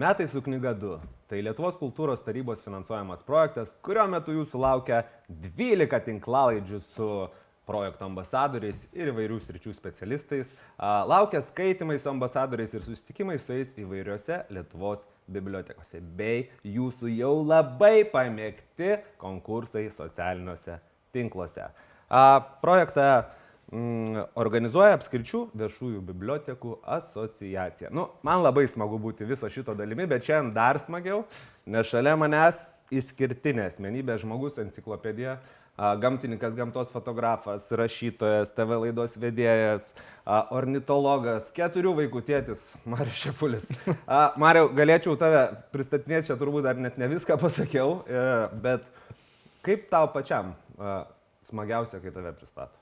Metai su knyga 2. Tai Lietuvos kultūros tarybos finansuojamas projektas, kurio metu jūsų laukia 12 tinklalaidžių su projekto ambasadoriais ir įvairių sričių specialistais. Laukia skaitimai su ambasadoriais ir susitikimai su jais įvairiose Lietuvos bibliotekose. Bei jūsų jau labai pamėgti konkursai socialiniuose tinkluose. Projektą organizuoja Apskričių viešųjų bibliotekų asociacija. Man labai smagu būti viso šito dalimi, bet šiandien dar smagiau, nes šalia manęs išskirtinė asmenybė, žmogus enciklopedija, gamtininkas, gamtos fotografas, rašytojas, TV laidos vedėjas, ornitologas, 4 vaikų tėtis, Marius Čepulis. Mariau, galėčiau tave pristatinėti, čia turbūt dar net ne viską pasakiau, bet kaip tau pačiam smagiausia, kai tave pristato?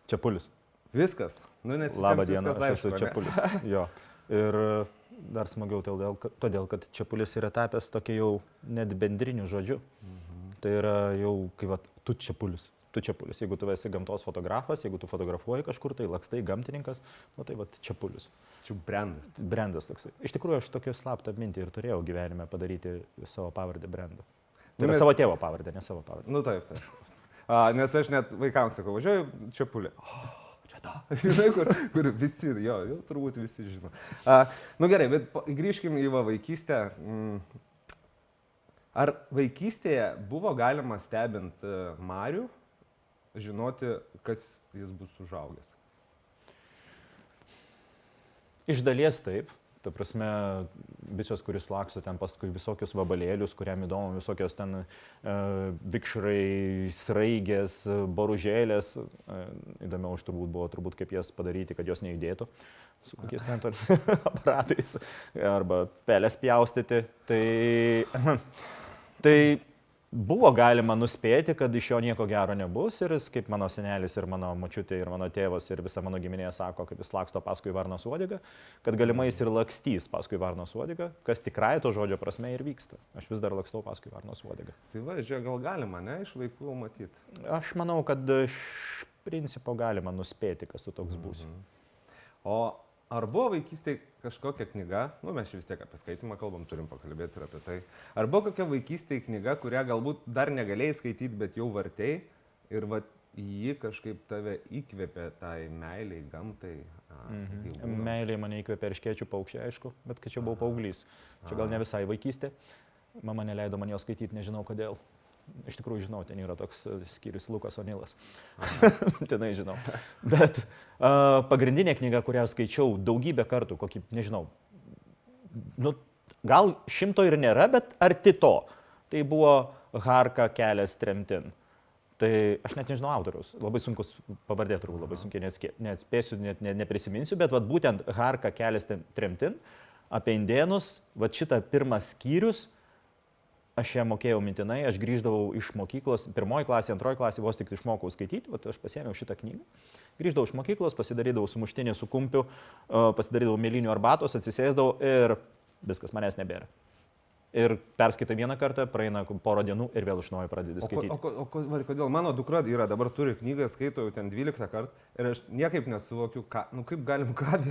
Čepulis. Viskas? Nes Labą dieną, aš esu Čepulis. Jo. Ir dar smagiau todėl, kad Čepulis yra tapęs tokia jau net bendriniu žodžiu. Tai yra jau, kai tu Čepulis. Tu Čepulis. Jeigu tu esi gamtos fotografas, jeigu tu fotografuoji kažkur, tai lakstai gamtininkas, tai Čepulis. Čia brandas. Brandas toksai. Iš tikrųjų, aš tokią slaptą mintį ir turėjau gyvenime padaryti savo pavardę brandu. Tai yra savo tėvo pavardę, ne savo pavardę. Taip. Nes aš net vaikams sakau, važiuoju Čepulį. Čia ta. Žinai, kur visi, jau turbūt visi žino. Gerai, bet grįžkim į vaikystę. Ar vaikystėje buvo galima stebint Marių žinoti, kas jis bus užaugęs? Iš dalies taip. Ta prasme, bičias, kuris laksto ten paskui visokius vabalėlius, kuriam įdomu visokios ten vikšrai, sraigės, boružėlės. Įdomiau už turbūt kaip jas padaryti, kad jos nejudėtų su kokiais ten toris aparatais arba pelės pjaustyti. Tai buvo galima nuspėti, kad iš jo nieko gero nebus ir kaip mano senelis ir mano močiutė ir mano tėvas ir visa mano giminė sako, kad jis laksto paskui varnos uodegą, kad galimai jis ir lakstys paskui varnos uodegą, kas tikrai to žodžio prasme ir vyksta. Aš vis dar lakstau paskui varnos uodegą. Tai žiūrėk, gal galima, ne, iš vaikų matyti? Aš manau, kad iš principo galima nuspėti, kas tu toks būsi. O ar buvo vaikystėje kažkokia knyga, mes vis tiek apie skaitimą kalbam, turim pakalbėti ir apie tai. Ar buvo kokia vaikystėje knyga, kurią galbūt dar negalėjai skaityti, bet jau vartei ir ji kažkaip tave įkvėpė tai meiliai, gamtai? Meiliai mane įkvėpė erškėčių paukščiai, aišku, bet kai čia buvau paauglys. Čia gal ne visai vaikystė. Mama neleido man jo skaityti, nežinau kodėl. Iš tikrųjų žinau, ten yra toks skyrius Lukas Onilas. Tenai žinau. Bet pagrindinė knyga, kurią skaičiau daugybę kartų, kokį, nežinau, gal 100 ir nėra, bet arti to. Tai buvo Harka kelias tremtin. Tai aš net nežinau autoriaus. Labai sunkus pavardė, turbūt labai sunkiai neatspėsiu, net neprisiminsiu, bet būtent Harka kelias tremtin apie indėnus, šitą pirmas skyrius. Aš ją mokėjau mintinai, aš grįždavau iš mokyklos, 1 klasė, 2 klasė, vos tik išmokau skaityti, aš pasiėmiau šitą knygą. Grįždavau iš mokyklos, pasidarydavau sumuštinį su kumpiu, pasidarydavau mėlynių arbatos, atsisėsdavau ir viskas, manęs nebėra. Ir perskaitai vieną kartą, praeina porą dienų ir vėl iš naujo pradedi skaityti. O kodėl? Mano dukra dabar turi knygą, skaitau jau ten 12 kartų ir aš niekaip nesuvokiu, kaip galim, ką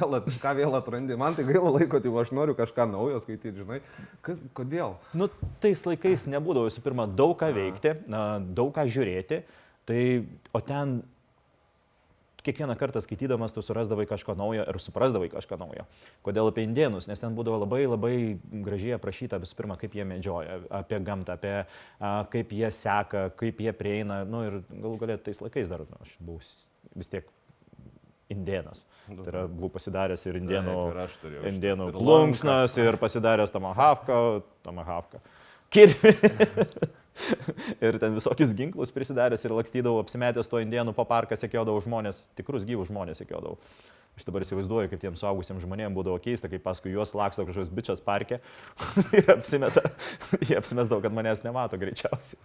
vėl atrandi. Man tai gaila laiko, tai aš noriu kažką naujo skaityti, žinai. Kodėl? Tais laikais nebūdavo visų pirma daug ką veikti, daug ką žiūrėti, o ten kiekvieną kartą skaitydamas tu surasdavai kažko naujo ir suprasdavai kažką naujo. Kodėl apie indėnus? Nes ten būdavo labai, labai gražiai aprašyta visų pirma, kaip jie medžioja, apie gamtą, apie kaip jie seka, kaip jie prieina. Ir galų galia tais laikais dar aš buvau vis tiek indėnas. Tai yra, buvau pasidaręs ir indėnų plunksnas ir pasidaręs tomahawką, kirvį. Ir ten visokius ginklus prisidaręs ir lakstydavau, apsimetęs to indėnų po parką, sekiodavau žmonės, tikrus gyvus žmonės sekiodavau. Aš dabar įsivaizduoju, kaip tiems suaugusiems žmonėms būdavo keista, kai paskui juos laksto kažkoks bičas parke ir jie apsimesdavo, kad manęs nemato greičiausiai.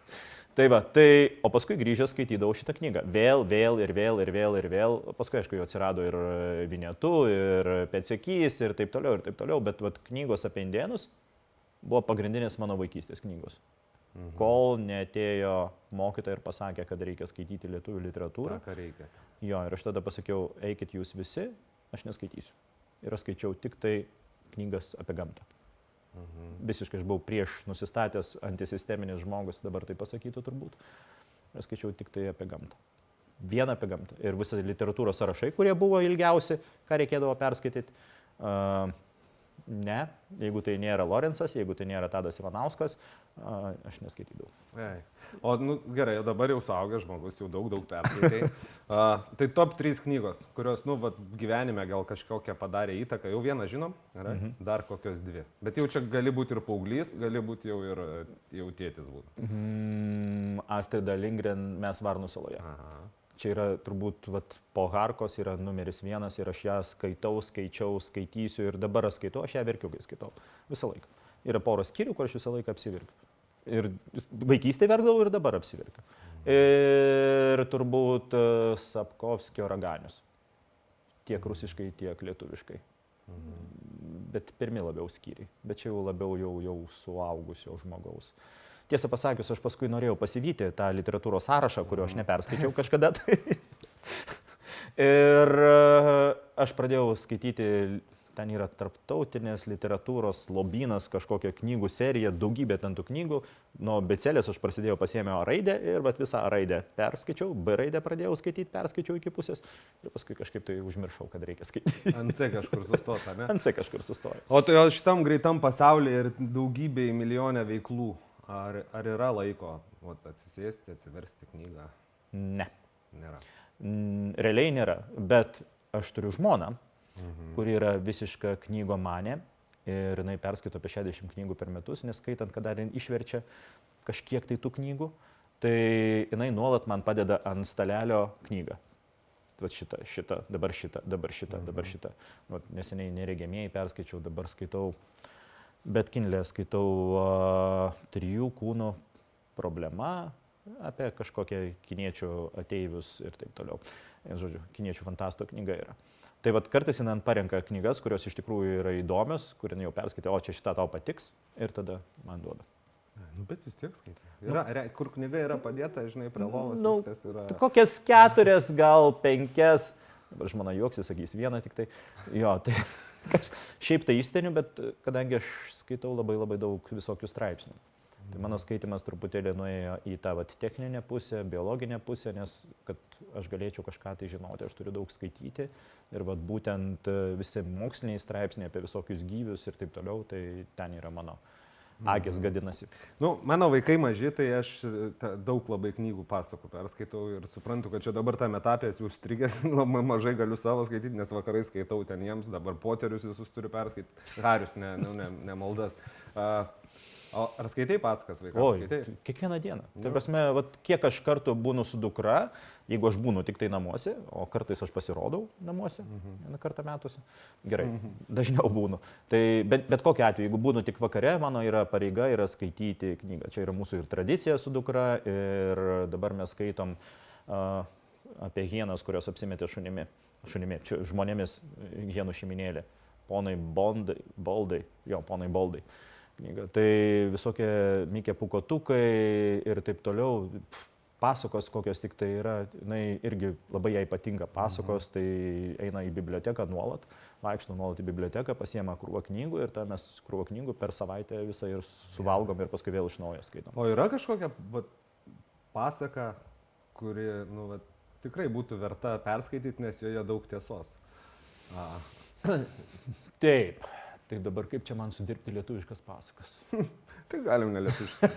O paskui grįžęs skaitydavau šitą knygą. Vėl. Paskui, aišku, jau atsirado ir Vinetu, ir Pėdsekys, ir taip toliau. Bet knygos apie indėnus buvo pagrindinės mano vaikystės knygos. Kol neatėjo mokytoja ir pasakė, kad reikia skaityti lietuvių literatūrą. Ką reikia? Jo, ir aš tada pasakiau, eikit jūs visi, aš neskaitysiu. Ir aš skaičiau tik tai knygas apie gamtą. Visiškai aš buvau prieš nusistatęs antisisteminis žmogus, dabar tai pasakytų turbūt. Aš skaičiau tik tai apie gamtą. Vieną apie gamtą. Ir visą literatūros sąrašai, kurie buvo ilgiausi, ką reikėdavo perskaityti. Ne, jeigu tai nėra Lorenzas, jeigu tai nėra Tadas Ivanauskas, aš neskaitydavau. O gerai, dabar jau suaugęs žmogus, jau daug perskaitai. Tai top 3 knygos, kurios gyvenime gal kažkokią padarė įtaką, jau vieną žinom, dar kokios 2. Bet jau čia gali būti ir paauglys, gali būti jau tėtis būti. Astrida Lindgren, Mes Varnų saloje. Čia yra turbūt po Harkos yra numeris 1 ir aš ją skaičiau, skaitysiu ir dabar aš skaitau, aš ją verkiu, kai skaitau. Visą laiką. Yra poros skyrių, kur aš visą laiką apsiverkiu. Ir vaikystėje verkdavau ir dabar apsiverkiu. Ir turbūt Sapkovskio Raganius. Tiek rusiškai, tiek lietuviškai. Bet pirmi labiau skyriai. Bet čia jau labiau jau suaugusio žmogaus. Tiesą pasakius, aš paskui norėjau pasivyti tą literatūros sąrašą, kurio aš neperskaičiau kažkada. Ir aš pradėjau skaityti, ten yra tarptautinės literatūros lobynas, kažkokia knygų serija, daugybė ten tų knygų. Nuo abėcėlės aš prasidėjau, pasiėmiau A raidę ir visą A raidę perskaičiau, B raidę pradėjau skaityti, perskaičiau iki pusės ir paskui kažkaip tai užmiršau, kad reikia skaityti. Ant C kažkur sustota, ne? Ant C kažkur sustoja. O tai šitam greitam pasaulyje ir daugybėj milijonė veiklų. Ar yra laiko atsisėsti, atsiversti knygą? Ne. Nėra. Realiai nėra, bet aš turiu žmoną, kuri yra visiška knygomanė ir jinai perskaito apie 60 knygų per metus, neskaitant, kada jinai išverčia kažkiek tai tų knygų, tai jinai nuolat man padeda ant stalelio knygą. Šitą, dabar šitą. Neseniai Neregėmieji perskaičiau, dabar skaitau. Bet Kindle skaitau 3 kūnų problema apie kažkokią kiniečių ateivius ir taip toliau. Žodžiu, kiniečių fantasto knyga yra. Tai kartais jinai parenka knygas, kurios iš tikrųjų yra įdomios, kur jinai jau perskaitė, o čia šitą tau patiks ir tada man duoda. Bet vis tiek skaitai. Kur knyga yra padėta, žinai, prie lovos, viskas yra. Kokias 4, gal 5, dabar žmona juoksi, sakys 1 tik tai. Jo, tai šiaip tai įsteniu, bet kadangi aš skaitau labai daug visokių straipsnių. Tai mano skaitimas truputėlį nuėjo į tą techninę pusę, biologinę pusę, nes kad aš galėčiau kažką tai žinoti, aš turiu daug skaityti. Ir būtent visi moksliniai straipsniai apie visokius gyvius ir taip toliau, tai ten yra mano agis gadinasi. Mano vaikai maži, tai aš daug labai knygų pasakų perskaitau ir suprantu, kad čia dabar tame etape esu užstrigęs, labai mažai galiu savo skaityti, nes vakarai skaitau ten jiems, dabar Poterius visus turiu perskaityti, Harius, ne Maldas. Ar skaitai pasakas vaikams? Kiekvieną dieną. Tai prasme, kiek aš kartų būnu su dukra, jeigu aš būnu tik tai namuose, o kartais aš pasirodau namuose, vieną kartą metuose. Gerai, dažniau būnu. Tai bet kokiu atveju, jeigu būnu tik vakare, mano yra pareiga skaityti knygą. Čia yra mūsų ir tradicija su dukra ir dabar mes skaitom apie hienas, kurios apsimetė šunimi, čia žmonėmis hienų šeiminėlė. Ponai Boldai. Knyga. Tai visokie Mikė Pūkuotukai ir taip toliau, pasakos kokios tik tai yra, irgi labai jai patinka pasakos, tai eina į biblioteką nuolat, vaikšto nuolat į biblioteką, pasiema krūvą knygų ir mes krūvą knygų per savaitę visą ir suvalgom ir paskui vėl iš naujo skaitom. O yra kažkokia pasaka, kuri tikrai būtų verta perskaityti, nes joje daug tiesos? Taip. Tai dabar kaip čia man sudirbti lietuviškas pasakas? Tai galim ne lietuviškas.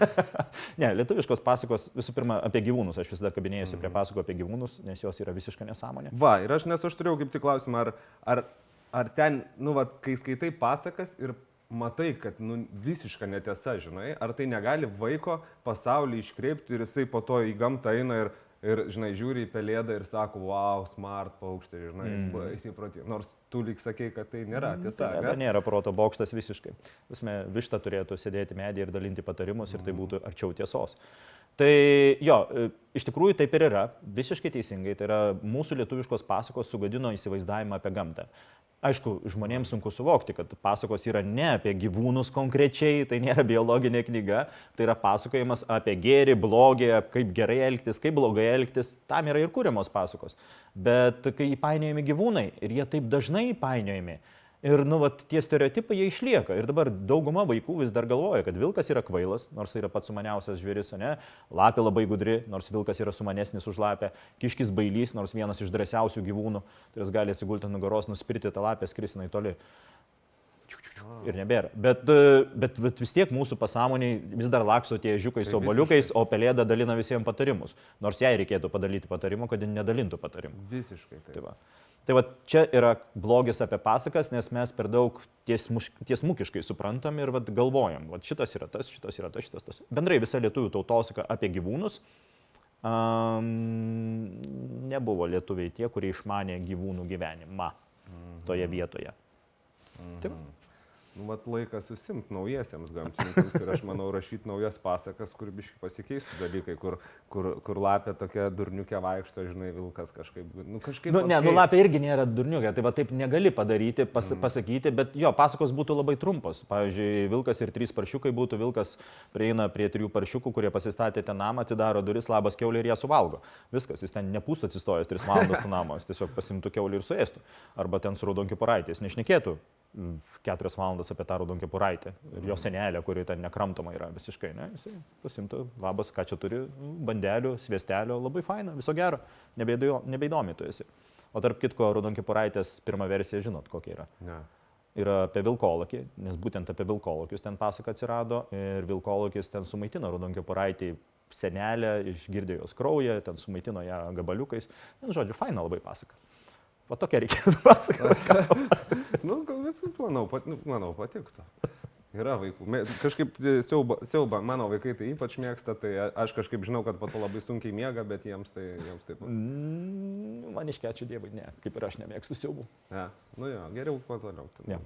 Ne, lietuviškos pasakos, visų pirma, apie gyvūnus. Aš visada kabinėjusi prie pasakų apie gyvūnus, nes jos yra visiška nesąmonė. Ir aš turėjau kaip tik klausimą, ar ten, kai skaitai pasakas ir matai, kad visiška netiesa, žinai, ar tai negali vaiko pasaulį iškreipti ir jisai po to į gamtą eina ir žinai, žiūri į pelėdą ir sako, wow, smart paukštė, žinai, baisiai protingas. Nors tu lyg sakei, kad tai nėra tiesa. Tai nėra proto bokštas visiškai. Višta turėtų sėdėti medyje ir dalinti patarimus ir tai būtų arčiau tiesos. Tai jo, iš tikrųjų taip ir yra, visiškai teisingai, tai yra mūsų lietuviškos pasakos sugadino įsivaizdavimą apie gamtą. Aišku, žmonėms sunku suvokti, kad pasakos yra ne apie gyvūnus konkrečiai, tai nėra biologinė knyga, tai yra pasakojimas apie gėrį, blogį, kaip gerai elgtis, kaip blogai elgtis, tam yra ir kūriamos pasakos. Bet kai įpainiojami gyvūnai, ir jie taip dažnai įpainiojami, Ir, nu, vat, tie stereotipai jie išlieka. Ir dabar dauguma vaikų vis dar galvoja, kad vilkas yra kvailas, nors yra pats sumaniausias žvėris, ne? Lapė labai gudri, nors vilkas yra sumanesnis už lapę. Kiškis bailys, nors vienas iš drąsiausių gyvūnų, kuris gali atsigulti ant nugaros, nuspirti tą lapę, skrisinai toli. Ir nebėra. Bet vis tiek mūsų pasąmoniai vis dar laksto tie ežiukai su oboliukais, o pelėda dalina visiems patarimus. Nors jai reikėtų padaryti patarimų, kad ji nedalintų patarimų. Visiškai taip. Tai va, čia yra blogis apie pasakas, nes mes per daug tiesmukiškai suprantam ir vat, galvojam, va, šitas yra tas, šitas yra tas, šitas tas. Bendrai visa lietuvių tautosaka apie gyvūnus nebuvo lietuviai tie, kurie išmanė gyvūnų gyvenimą toje vietoje. Taip. Nu, mat laikas susimt naujiesiems gamtininkams ir aš manau rašyti naujas pasakas, kur biškai pasikeistų dalykai, kur lapė tokia durniukė vaikšto, žinai, vilkas kažkaip. Lapė irgi nėra durniukė, tai va taip negali padaryti, pasakyti, bet jo, pasakos būtų labai trumpos. Pavyzdžiui, vilkas ir 3 paršiukai būtų, vilkas prieina prie 3 paršiukų, kurie pasistatė ten namą, atidaro duris, labas kiaulė ir ją suvalgo. Viskas, jis ten nepūstų atsistojęs 3 valandas su namo, jis tiesiog pasimtų kiaulį ir suėstų. Arba ten su raudonkepuraitė, jis nešnekėtų 4 valandas apie tą raudonkepuraitę ir jo senelę, kuri ten nekramtoma yra visiškai, ne? Jis pasimtų, labas, ką čia turi, bandelių, sviestelio, labai faina, viso gero, nebeįdomi tu esi. O tarp kitko, raudonkepuraitės pirmą versiją žinot, kokia yra? Ne. Yra apie vilkolakį, nes būtent apie vilkolakius ten pasaka atsirado ir vilkolakis ten sumaitino raudonkepuraitį senelę, išgirdė jos kraują, ten sumaitino ją gabaliukais. Žodžiu, faina labai pasaka. O tokia reikėtų pasakoti. Manau, patiktų. Yra vaikų. Kažkaip siauba, mano vaikai tai ypač mėgsta, tai aš kažkaip žinau, kad po to labai sunkiai miega, bet jiems taip. Man iškečiu Dievui, ne, kaip ir aš nemėgstu siaubų. Ja. Nu jo, geriau kuo toliau. Ja.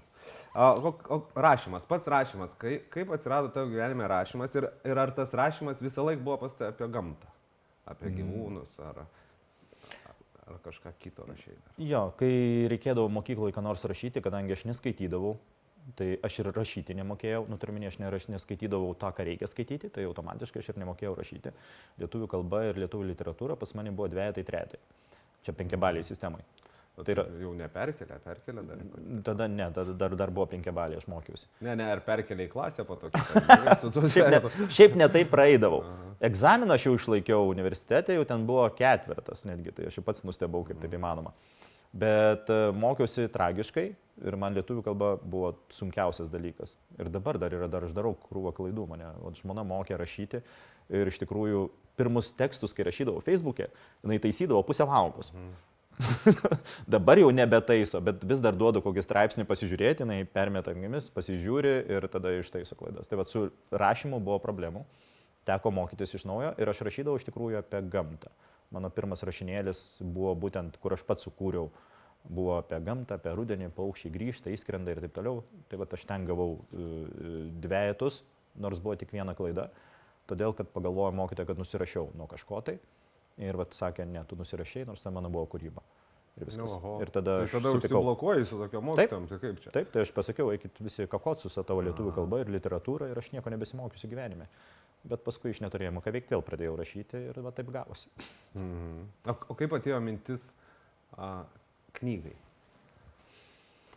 O rašymas, pats rašymas, kaip atsirado tavo gyvenime rašymas ir ar tas rašymas visą laiką buvo pas tave apie gamtą, apie gyvūnus ar kažką kito rašai? Jo, kai reikėdavo mokykloje ką nors rašyti, kadangi aš neskaitydavau, tai aš ir rašyti nemokėjau, turiminį aš neskaitydavau tą, ką reikia skaityti, tai automatiškai aš ir nemokėjau rašyti. Lietuvių kalba ir lietuvių literatūra pas mane buvo 2, 3. Čia 5-baliai sistemai. Tai yra jau neperkelė dar? Tada ne, dar buvo 5-baliai, aš mokiausi. Ne, ar perkelė į klasę po to? Šiaip ne taip praeidavau. Egzaminą aš jau išlaikiau universitete, jau ten buvo 4 netgi, tai aš jau pats nustebau, kaip taip įmanoma. Bet mokiausi tragiškai ir man lietuvių kalba buvo sunkiausias dalykas. Ir dabar aš darau krūvą klaidų, mane žmona mokė rašyti ir iš tikrųjų pirmus tekstus, kai rašydavau Facebook'e, jinai taisydavo pusę valandos. Dabar jau nebetaiso, bet vis dar duodu kokį straipsnį pasižiūrėti, jinai permeta angimis, pasižiūri ir tada ištaiso klaidas. Tai va su rašymu buvo problemų, teko mokytis iš naujo ir aš rašydavau iš tikrųjų apie gamtą. Mano pirmas rašinėlis buvo būtent, kur aš pats sukūriau, buvo apie gamtą, apie rudenį, paukščiai grįžta, įskrenda ir taip toliau. Tai va aš ten gavau 2, nors buvo tik 1 klaida, todėl kad pagalvojo mokytoja, kad nusirašiau nuo kažko tai. Ir vat sakė, ne, tu nusirašei, nors tai mano buvo kūryba. Ir viskas. Ir tada užsiblokuoji su tokio mokytojom, tai kaip čia? Taip, tai aš pasakiau, eikit visi kakotsus su tavo lietuvių kalba ir literatūra ir aš nieko nebesimokysiu gyvenime. Bet paskui iš neturėjimo ką veikti, vėl pradėjau rašyti ir va taip gavosi. O kaip atėjo mintis knygai?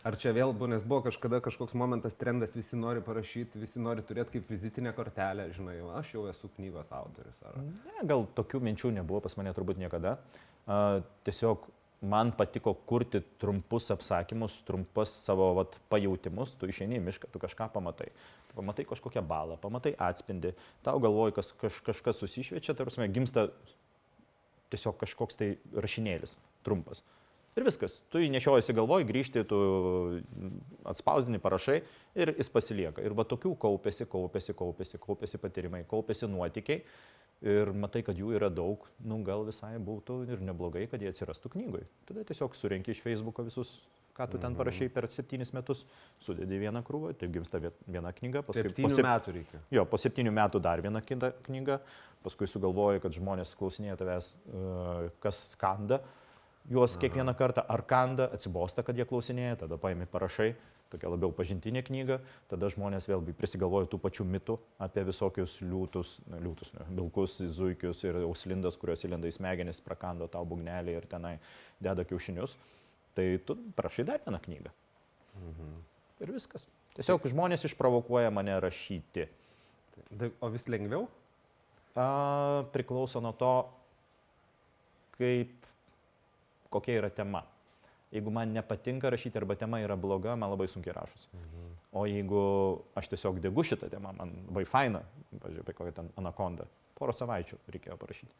Ar čia vėl buvo, nes buvo kažkada kažkoks momentas, trendas, visi nori parašyti, visi nori turėti kaip vizitinę kortelę, žinai, aš jau esu knygos autorius. Ne, gal tokių minčių nebuvo pas mane turbūt niekada. Tiesiog man patiko kurti trumpus apsakymus, trumpas savo pajautimus, tu išeini į mišką, tu kažką pamatai. Tu pamatai kažkokią balą, pamatai atspindį, tau galvoji, kažkas susišviečia, tarsi gimsta tiesiog kažkoks tai rašinėlis, trumpas. Ir viskas, tu jį nešiojasi galvoj, grįžti, tu atspausdini, parašai ir jis pasilieka. Ir va tokių kaupėsi patyrimai, kaupėsi nuotykiai ir matai, kad jų yra daug, gal visai būtų ir neblogai, kad jie atsirastų knygoj. Tada tiesiog surenki iš Facebooko visus, ką tu ten parašai per 7 metus, sudedi vieną krūvą, taip gimsta viena knyga. 7 metų reikia. Jo, po 7 metų dar viena knyga, paskui sugalvoji, kad žmonės klausinėja tavęs, kas skanda. Juos kiekvieną kartą ar kanda, atsibosta, kad jie klausinėja, tada paimi parašai, tokia labiau pažintinė knyga, tada žmonės vėlgi prisigalvoja tų pačių mitų apie visokius vilkus, zuikius ir auslindas, kurios įlenda į smegenis, prakando tau bugnelį ir tenai deda kiaušinius. Tai tu parašai dar vieną knygą. Ir viskas. Tiesiog žmonės išprovokuoja mane rašyti. O vis lengviau? Priklauso nuo to, kokia yra tema. Jeigu man nepatinka rašyti arba tema yra bloga, man labai sunkiai rašosi. O jeigu aš tiesiog degu šitą temą, man labai faina, pažiūrėjau, apie kokią ten anakondą, porą savaičių reikėjo parašyti.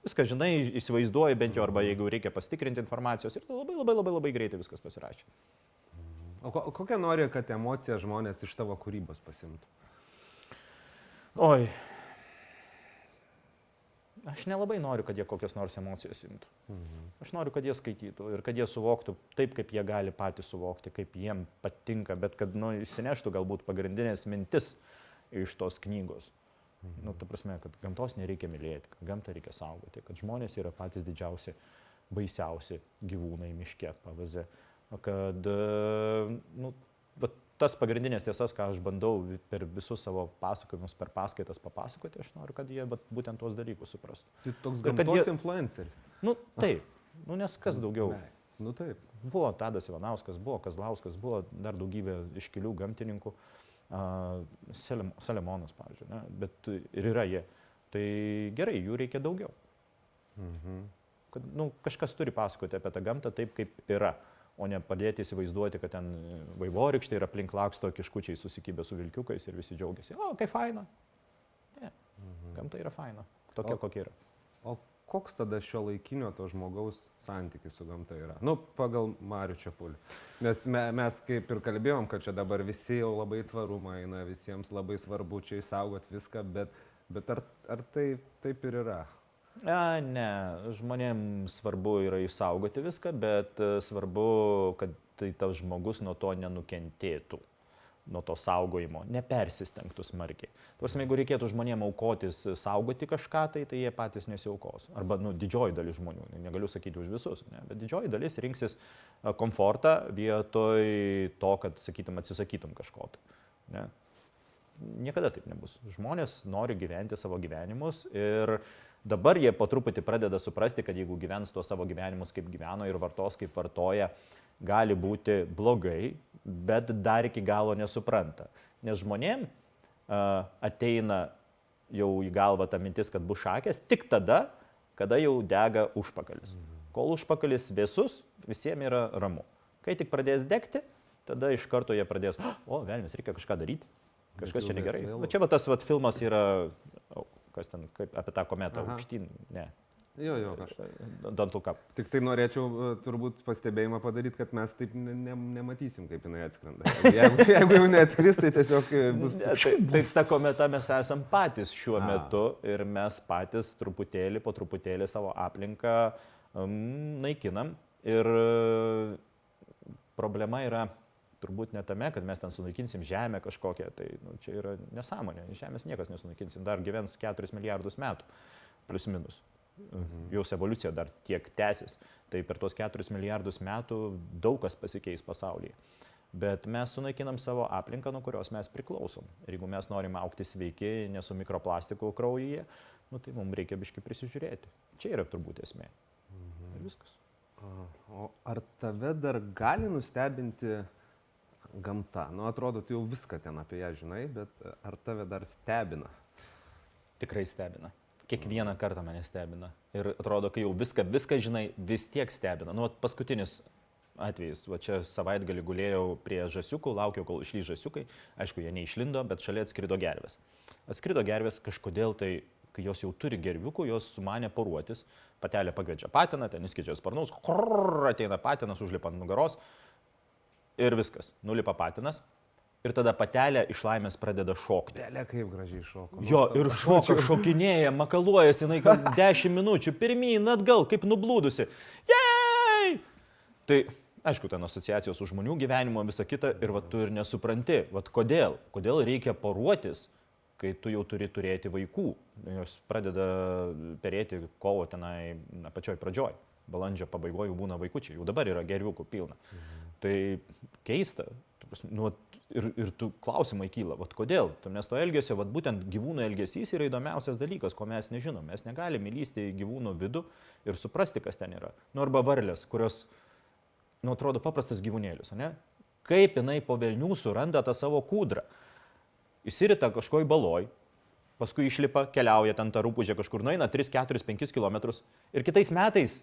Viską žinai, įsivaizduoji bent jau, arba jeigu reikia pasitikrinti informacijos ir labai greitai viskas pasirašė. O kokią nori, kad emociją žmonės iš tavo kūrybos pasimtų? Oi. Aš nelabai noriu, kad jie kokios nors emocijos imtų. Aš noriu, kad jie skaitytų ir kad jie suvoktų taip, kaip jie gali patys suvokti, kaip jiem patinka, bet kad įsineštų galbūt pagrindinės mintis iš tos knygos. Ta prasme, kad gamtos nereikia mylėti, kad gamtą reikia saugoti, kad žmonės yra patys didžiausi, baisiausi gyvūnai miške, PVZ. Kad tas pagrindinės tiesas, ką aš bandau per visus savo pasakojimus, per paskaitas papasakoti, aš noriu, kad jie būtent tuos dalykus suprastų. Tai toks gamtos influenceris. Taip, nes kas daugiau. Taip. Buvo Tadas Ivanauskas, buvo Kazlauskas, buvo dar daugybė iškilių gamtininkų. Selemonas, pavyzdžiui, ne? Bet ir yra jie. Tai gerai, jų reikia daugiau. Kad, kažkas turi pasakoti apie tą gamtą taip, kaip yra, o ne padėti įsivaizduoti, kad ten vaivorykštė ir aplink laksto kiškučiai susikibę su vilkiukais ir visi džiaugiasi. O, kaip faina. Ne, gamta yra faina, tokia kokia yra. O koks tada šiuolaikinio to žmogaus santykis su gamta yra? Pagal Marių Čepulį. Nes mes kaip ir kalbėjom, kad čia dabar visi jau labai tvarumą eina, visiems labai svarbu čia išsaugoti viską, bet ar tai taip ir yra? Ne, žmonėms svarbu yra išsaugoti viską, bet svarbu, kad tas žmogus nuo to nenukentėtų, nuo to saugojimo, nepersistengtų smarkiai. Tarsi, jeigu reikėtų žmonėms aukotis saugoti kažką, tai jie patys nesiaukos. Arba didžioji dalis žmonių, negaliu sakyti už visus, ne, bet didžioji dalis rinksis komfortą vietoj to, kad, sakytum, atsisakytum kažko. Ne. Niekada taip nebus. Žmonės nori gyventi savo gyvenimus ir dabar jie po truputį pradeda suprasti, kad jeigu gyvens tuos savo gyvenimus kaip gyveno ir vartos kaip vartoja, gali būti blogai, bet dar iki galo nesupranta. Nes žmonėm ateina jau į galvą ta mintis, kad bus šakės tik tada, kada jau dega užpakalis. Kol užpakalis vėsus, visiems yra ramu. Kai tik pradės degti, tada iš karto jie pradės, velnias, reikia kažką daryti, kažkas čia negerai. Čia tas filmas yra, kas ten, kaip apie tą kometą, aukštyn, ne. Jo, kažkas. Don't look up. Tik tai norėčiau turbūt pastebėjimą padaryti, kad mes taip nematysim, kaip jinai atskrenda. Jeigu jau neatskris, tai tiesiog bus... Taip, ta kometa mes esam patys šiuo metu ir mes patys po truputėlį savo aplinką naikinam. Ir problema yra turbūt ne tame, kad mes ten sunaikinsim žemę kažkokią, tai čia yra nesąmonė. Žemės niekas nesunaikinsim, dar gyvens 4 milijardus metų, plius minus. Jaus evoliucija dar tiek tęsis. Tai per tos 4 milijardus metų daug kas pasikeis pasaulyje. Bet mes sunaikinam savo aplinką, nuo kurios mes priklausom. Ir jeigu mes norim augti sveiki, ne su mikroplastiku kraujyje, tai mums reikia biškai prisižiūrėti. Čia yra turbūt esmė. Ir viskas. O ar tave dar gali nustebinti gamta? Atrodo, tu jau viską ten apie ją žinai, bet ar tave dar stebina? Tikrai stebina. Kiekvieną kartą mane stebina. Ir atrodo, kai jau viską žinai, vis tiek stebina. Paskutinis atvejis, čia savaitgalį gulėjau prie žąsiukų, laukiau, kol išlys žąsiukai. Aišku, jie neišlindo, bet šalia atskrido gervės. Atskrido gervės kažkodėl tai, kai jos jau turi gerviukų, jos sumanė poruotis. Patelė pakviečia patiną, ten įskidžia sparnus, ateina patinas, užlipa ant nugaros ir viskas. Nulipa patinas. Ir tada patelė iš laimės pradeda šokti. Patelė kaip gražiai šoko. Jo, ir šokinėja, makaluojasi, jinai 10 minučių, pirmyn, atgal, kaip nublūdusi. Jei! Tai, aišku, ten asociacijos su žmonių gyvenimo, visa kita, ir tu ir nesupranti, kodėl. Kodėl reikia poruotis, kai tu jau turi turėti vaikų. Jos pradeda perėti kovo tenai pačioj pradžioj. Balandžio pabaigoje būna vaikučiai, jau dabar yra gerviukų pilna. Tai keista. Ir tu klausimai kyla, kodėl? Nes to elgesio, būtent gyvūnų elgesys yra įdomiausias dalykas, ko mes nežinom. Mes negalime įlysti į gyvūnų vidų ir suprasti, kas ten yra. Arba varlės, kurios, atrodo, paprastas gyvūnėlis, ne? kaip jinai po velnių suranda tą savo kūdrą. Įsirita kažkoj baloj, paskui išlipa, keliauja ten tą rūpužę kažkur, nueina 3, 4, 5 km ir kitais metais,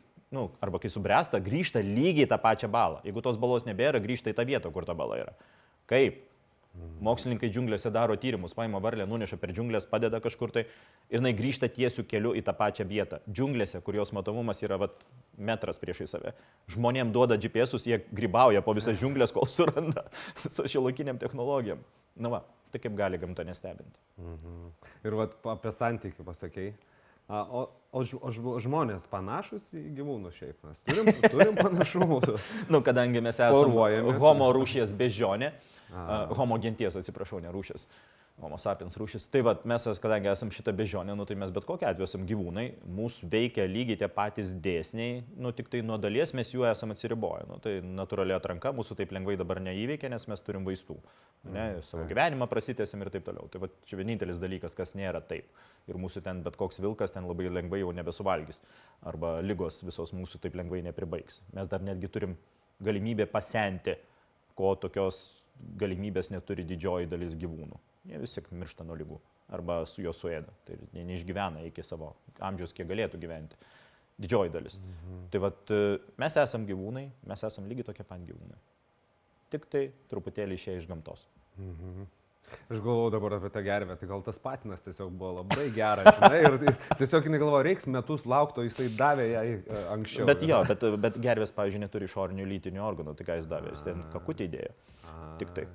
arba kai subręsta, grįžta lygiai tą pačią balą. Jeigu tos balos nebėra, grįžta į tą vietą, kur ta bala yra. Kaip? Mokslininkai džiunglėse daro tyrimus, paima varlę, nuneša per džiunglės, padeda kažkur tai ir jinai grįžta tiesiu keliu į tą pačią vietą. Džiunglėse, kur jos matomumas yra metras priešai save. Žmonėm duoda GPS'us, jie grybauja po visas džiunglės, kol suranda su šiuolaikiniam technologijom. Tai kaip gali gamta nestebinti. Ir apie santykių pasakėjai. O žmonės panašus į gyvūnus šiaip, mes turim panašumų. Kadangi mes esame homo rūšies bežionė, homo genties, atsiprašau, ne rūšies, homo sapiens rūšis. Tai mes, kadangi esame šitą bežionę, tai mes bet kokiu atveju esame gyvūnai, mūsų veikia lygiai tie patys dėsniai, tik tai nuo dalies mes jų esame atsiriboję. Tai natūraliai atranka mūsų taip lengvai dabar neįveikia, nes mes turim vaistų. Savo gyvenimą prasitęsim ir taip toliau. Tai čia vienintelis dalykas, kas nėra taip. Ir mūsų ten bet koks vilkas ten labai lengvai jau nebesuvalgys. Arba lygos visos mūsų taip lengvai nepribaigs. Mes dar netgi turim galimybę pasenti, ko tokios galimybės neturi didžioji dalis gyvūnų. Jie vis tiek miršta nuo lygų arba su juo suėda. Tai jie neišgyvena iki savo amžiaus, kiek galėtų gyventi. Didžioji dalis. Tai mes esam gyvūnai, mes esam lygiai tokie pat gyvūnai. Tik tai truputėlį išėję iš gamtos. Aš galvoju dabar apie tą gervę, tai gal tas patinas tiesiog buvo labai geras, žinai, ir tiesiog jinai galvoja, reiks metus laukto, jisai davė jai anksčiau. Bet gervės, pavyzdžiui, neturi išorinių lytinių organų, tai ką jis davė, jis ten kakutį įdėjo. Tik tai,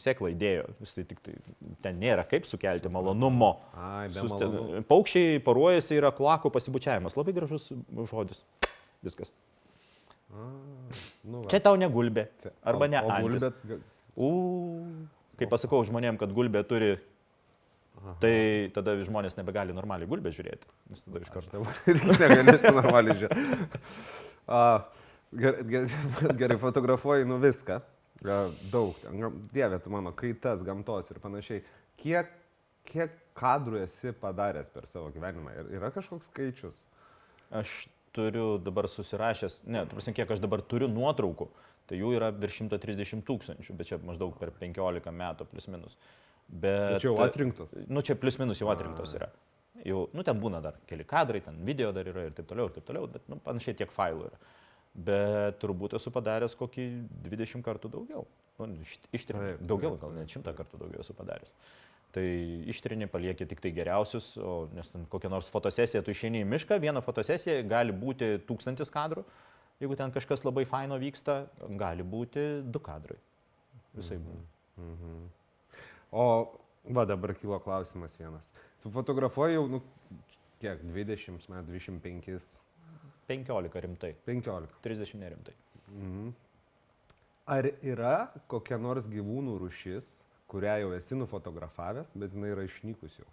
sėklą įdėjo, jis tai tik tai, ten nėra kaip sukelti malonumo. Paukščiai paruojasi, yra kloakų pasibučiavimas, labai gražus žodis, viskas. Čia tau ne gulbė, arba ne antis. Kai pasakau žmonėm, kad gulbė turi, tai tada žmonės nebegali normaliai gulbę žiūrėti. Nes tada iš karto. Irgi negalėsi normaliai žiūrėti. Gerai, fotografuoji viską. Daug. Dieve, tu mano, kaitas, gamtos ir panašiai. Kiek kadrų esi padaręs per savo gyvenimą? Yra kažkoks skaičius? Aš turiu dabar susirašęs, kiek aš dabar turiu nuotraukų. Tai jų yra virš 130 000, bet čia maždaug per 15 metų plius minus. Čia jau atrinktos? Čia plius minus jau atrinktos yra. Jau, ten būna dar keli kadrai, ten video dar yra ir taip toliau, bet panašiai tiek failų yra. Bet turbūt esu padaręs kokį 20 kartų daugiau. Daugiau, gal net 100 kartų daugiau esu padaręs. Tai ištrini, palieki tik tai geriausius, nes ten kokia nors fotosesija, tu išeini į mišką, viena fotosesija gali būti 1000 kadrų. Jeigu ten kažkas labai faino vyksta, gali būti 2 kadrai. Visai būna. O dabar kilo klausimas vienas. Tu fotografuoji jau, kiek, 20 metų, 25? 15 rimtai. 15. 30 nerimtai. Ar yra kokia nors gyvūnų rūšis, kurią jau esi nufotografavęs, bet jinai yra išnykus jau?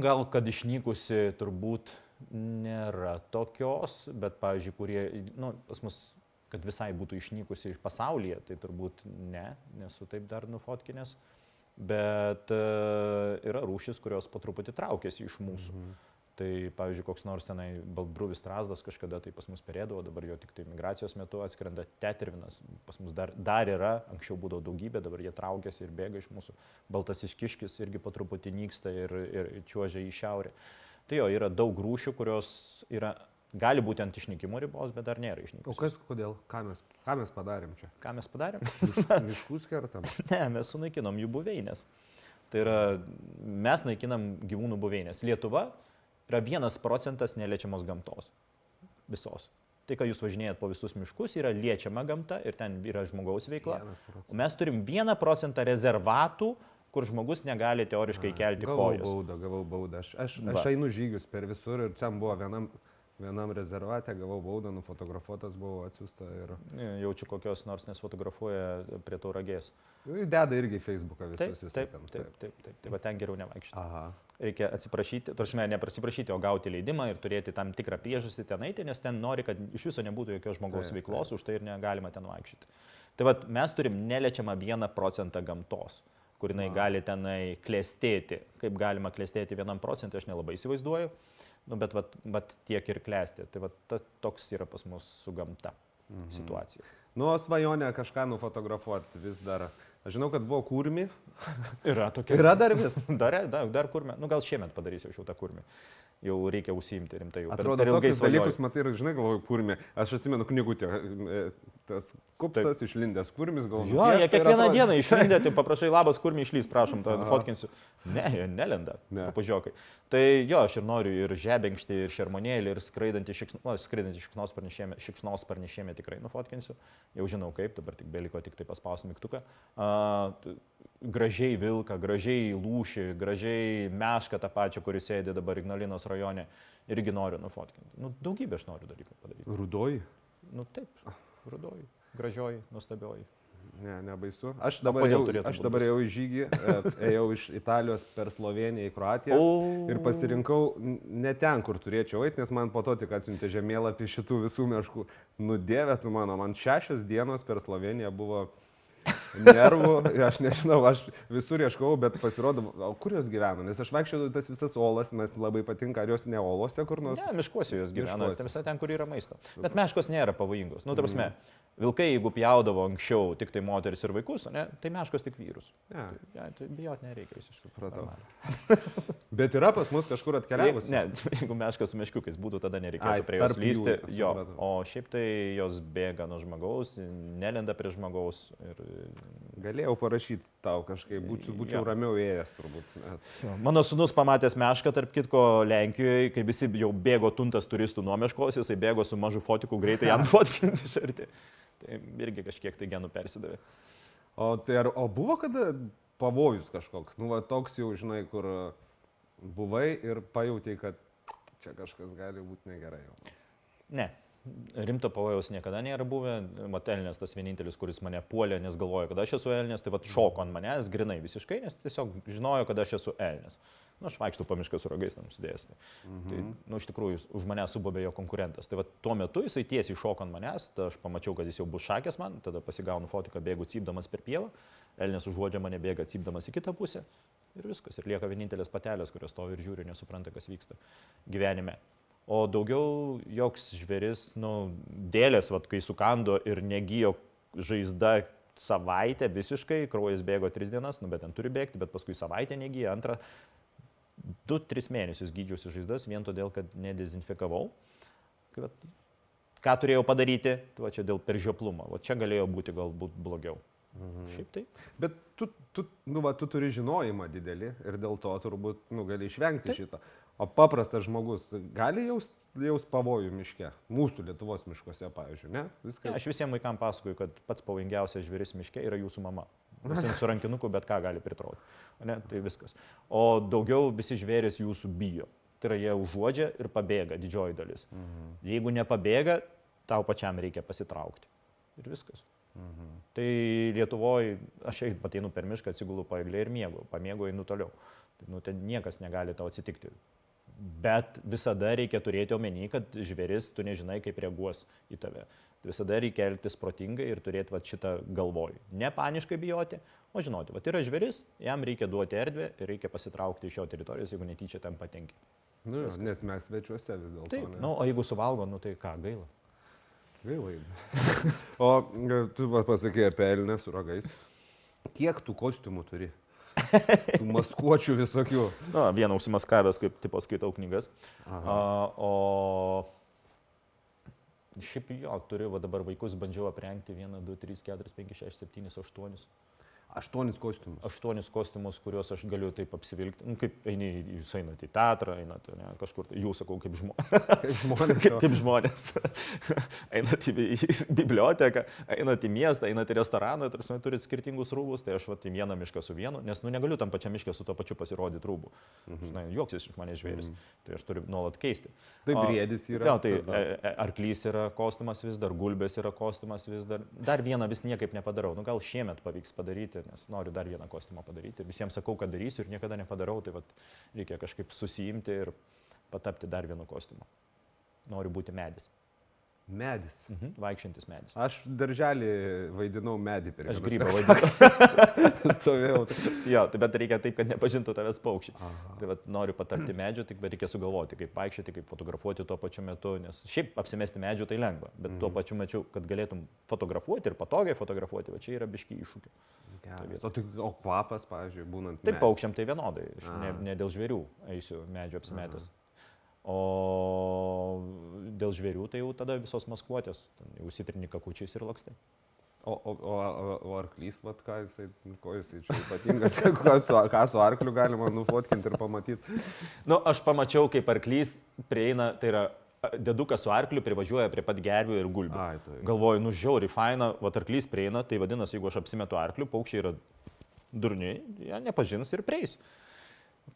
Gal kad išnykusi turbūt nėra tokios, bet, pavyzdžiui, kurie, pas mus, kad visai būtų išnykusi iš pasaulyje, tai turbūt nesu taip dar nufotkinęs, bet yra rūšis, kurios po truputį traukiasi iš mūsų. Tai, pavyzdžiui, koks nors tenai baltbruvis strazdas kažkada tai pas mus perėdavo, dabar jo tik tai migracijos metu atskrenda tetervinas, pas mus dar yra, anksčiau būdavo daugybė, dabar jie traukiasi ir bėga iš mūsų. Baltasis kiškis irgi po truputį nyksta ir čiuožia į šiaurę. Tai jo, yra daug rūšių, kurios gali būti ant išnykimo ribos, bet dar nėra išnykusios. O kodėl? Ką mes padarėm čia? Ką mes padarėm? Miškus kertam? Ne, mes sunaikinom jų buveinės. Tai yra, mes naikinam gyvūnų buveinės. Lietuva yra 1% neliečiamos gamtos. Visos. Tai, ką jūs važinėjat po visus miškus, yra liečiama gamta ir ten yra žmogaus veikla. O mes turim 1% rezervatų, kur žmogus negali teoriškai kelti kojos. Gavau baudą. Aš einu žygius per visur ir ten buvo vienam rezervate, gavau baudą, nufotografuotas buvau, atsiųsta ir... Jaučiu kokios nors nesfotografuoja prie Tauragės. Deda irgi Facebooką visus. Taip. Tai va ten geriau nevaikščioti. Reikia atsiprašyti, neprasiprašyti, o gauti leidimą ir turėti tam tikrą priežastį ten eiti, nes ten nori, kad iš viso nebūtų jokios žmogaus veiklos, už tai ir negalima ten vaikščioti. Tai va mes turim neliečiamą 1% gamtos, kur jinai gali tenai klestėti. Kaip galima klestėti 1%, aš nelabai įsivaizduoju, bet tiek ir klesti. Tai va toks yra pas mus su gamta. situacija. Nu, svajonė kažką nufotografuoti vis dar. Aš žinau, kad buvo kurmi. Yra tokia. Yra dar vis. Dar kurmė. Nu, gal šiemet padarysiu jau tą kurmį. Jau reikia užsiimti rimtai. Jau Atrodo, tokius dalykus matai ir, žinai, galvoju, kurmi. Aš atsimenu knygutę, tas kupstas išlindęs kurmis, galvoju. Jo, jie kiekvieną dieną išlindė, tai paprašai, labas kurmi išlys, prašom, to fotkinsiu. Ne, jie nelenda, pažiokai. Tai jo, aš ir noriu ir žebenkštį, ir šermonėlį, ir skraidantį šikšnosparnį šiemet tikrai nufotkinsiu. Jau žinau kaip, dabar tik beliko tik tai paspausti mygtuką. Gražiai vilką, gražiai lūšį, gražiai mešką tą pačią, kuris sėdi dabar Ignalinos rajone, irgi noriu nufotkinti. Nu, daugybę aš noriu dalykų padaryti. Rudoji? Nu taip, rudoji, gražioji, nuostabioji. Ne, nebaisu. Aš dabar jau į žygį, ėjau iš Italijos per Sloveniją į Kroatiją ir pasirinkau ne ten, kur turėčiau eiti, nes man po to tik atsiuntė žemėlapį šitų visų meškų. Nudėvė tu man 6 dienos per Sloveniją buvo nervų, aš nežinau, aš visur ieškau, bet pasirodo, kur jos gyvena, nes aš vaikščiau tas visas olas, nes labai patinka, ar jos ne olose kur nors. Ne, miškuose jos gyvena, visą ten, kur yra maisto. Bet meškos nėra pavojingos. Nu, ta prasme, vilkai, jeigu pjaudavo anksčiau tik tai moteris ir vaikus, ne, tai meškos tik vyrus. Ja. Tai bijot nereikia, iš supratau. Bet yra pas mus kažkur atkeliavus? Ne, jeigu meškos su meškiukais būtų, tada nereikėtų prie jos lysti. Jo, o šiaip tai jos bėga nuo žmogaus, nelenda prie žmogaus. Ir... Galėjau parašyti tau kažkaip, būčiau ramiau ėjęs turbūt. Mano sūnus pamatęs mešką, tarp kitko, Lenkijoje, kai visi jau bėgo tuntas turistų nuo meškos, jisai bėgo su mažu fotiku greitai jam fotkinti iš arti. Tai irgi kažkiek tai genų persidavė. O buvo kada pavojus kažkoks? Nu, va, toks jau, žinai, kur buvai ir pajautai, kad čia kažkas gali būti negerai jau. Ne. Rimto pavojaus niekada nėra buvę. Elnias tas vienintelis, kuris mane puolė, nes galvojo, kad aš esu elnias, tai šoko ant manęs grinai visiškai, nes tiesiog žinojo, kad aš esu elnias. Nu, aš vaikštų po mišką su ragais tam sudėjęs. Tai, nu, iš tikrųjų, už mane subobė jo konkurentas. Tai tuo metu jisai tiesiai šoko ant manęs, tada aš pamačiau, kad jis jau bus šakęs man, tada pasigaunu fotiką, bėgu cypdamas per pievą, elnias užuodžia mane, bėga cypdamas į kitą pusę ir viskas. Ir lieka vienintelės patelės, kurios stovi ir žiūri, nesupranta, kas vyksta gyvenime. O daugiau joks žvėris, nu, dėlės, vat, kai sukando ir negyjo žaizda savaitę visiškai, kraujas bėgo 3 dienas, nu, bet ten turi bėgti, bet paskui savaitę negyjo, antrą 2-3 mėnesius gydžiausi žaizdas vien todėl, kad nedezinfikavau. Ką turėjau padaryti, va čia dėl peržioplumą, va čia galėjo būti galbūt blogiau. Šiaip tai. Bet tu turi žinojimą didelį ir dėl to turbūt gali išvengti šito. O paprastas žmogus gali jaust pavojų miške, mūsų Lietuvos miškuose, pavyzdžiui, ne? Viskas... Aš visiems vaikams pasakoju, kad pats pavojingiausias žvėris miške yra jūsų mama. Visiems su rankinuku bet ką gali pritraukti. Ne? Tai viskas. O daugiau visi žvėris jūsų bijo. Tai yra, jie užuodžia ir pabėga, didžioji dalis. Jeigu nepabėga, tau pačiam reikia pasitraukti. Ir viskas. Tai Lietuvoje, aš ateinu per mišką, atsigulu paeglė ir miegu. Pamiegu, einu toliau. Tai, ten niekas negali tau atsitikti. Bet visada reikia turėti omeny, kad žvėris, tu nežinai, kaip reaguos į tave. Visada reikia elgtis protingai ir turėti šitą galvoj. Ne paniškai bijoti, o žinoti, yra žvėris, jam reikia duoti erdvę ir reikia pasitraukti iš jo teritorijos, jeigu netyčia ten patenki. Nu, nes mes svečiuose vis dėlto. Taip, o jeigu suvalgo, tai ką, gaila. Gaila. O tu pasakėjai apie elnę su ragais. Kiek tų kostiumų turi? Tų maskuočių visokių. Na, vieną užsimaskavęs, kaip tipo skaitau knygas. O šiaip jo, turiu, dabar vaikus bandžiau aprengti 1, 2, 3, 4, 5, 6, 7, 8. 8 kostiumus. 8 kostiumus, kuriuos aš galiu taip apsivilkti. Nu, kaip jūs einate į teatrą, einate kažkur, jūs sakau, kaip žmonės. Kaip žmonės. Einate į biblioteką, einate į miestą, einate į restoraną, tarsi turite skirtingus rūbus, tai aš į vieną mišką su vienu, nes negaliu tam pačiam mišką su to pačiu pasirodyti rūbų. Žinai, juoksis iš manęs žvėris, tai aš turiu nuolat keisti. Tai briedis yra. Ja, tai arklys yra kostiumas vis dar, gulbės yra kostiumas vis dar. Dar vieną vis niekaip nepadarau. Nu, gal šiemet pavyks padaryti, nes noriu dar vieną kostiumą padaryti. Visiems sakau, kad darysiu ir niekada nepadarau, tai reikia kažkaip susiimti ir patapti dar vienu kostiumu. Noriu būti medis. Medis. Vaikščiantis medis. Aš darželį vaidinau medį per Aš grybą vadinu. Stovėjau. Jo, tai bet reikia taip, kad nepažintų tavęs paukščiai. Tai vat, noriu patapti medžiu, tik bet reikia sugalvoti, kaip vaikščioti, kaip fotografuoti tuo pačiu metu, nes šiaip apsimesti medžiu tai lengva, bet tuo pačiu metu, kad galėtum fotografuoti ir patogiai fotografuoti, va čia yra biški iššūkių. O kvapas, pavyzdžiui, būnant... Taip, paukščiam tai vienodai, ne dėl žvėrių eisiu medžiu apsimetęs. O dėl žvėrių tai jau tada visos maskuotės, užsitrini kakučiais ir lakstai. O arklys, vat, ko jisai čia ypatingas, ką su arkliu galima nufotkinti ir pamatyti? Nu, aš pamačiau, kaip arklys prieina, tai yra dedukas su arkliu privažiuoja prie pat gervių ir gulbių. Galvoju, nu žiauri, faina, vat arklys prieina, tai vadinasi, jeigu aš apsimetu arkliu, paukščiai yra durniai, jie nepažins ir prieis.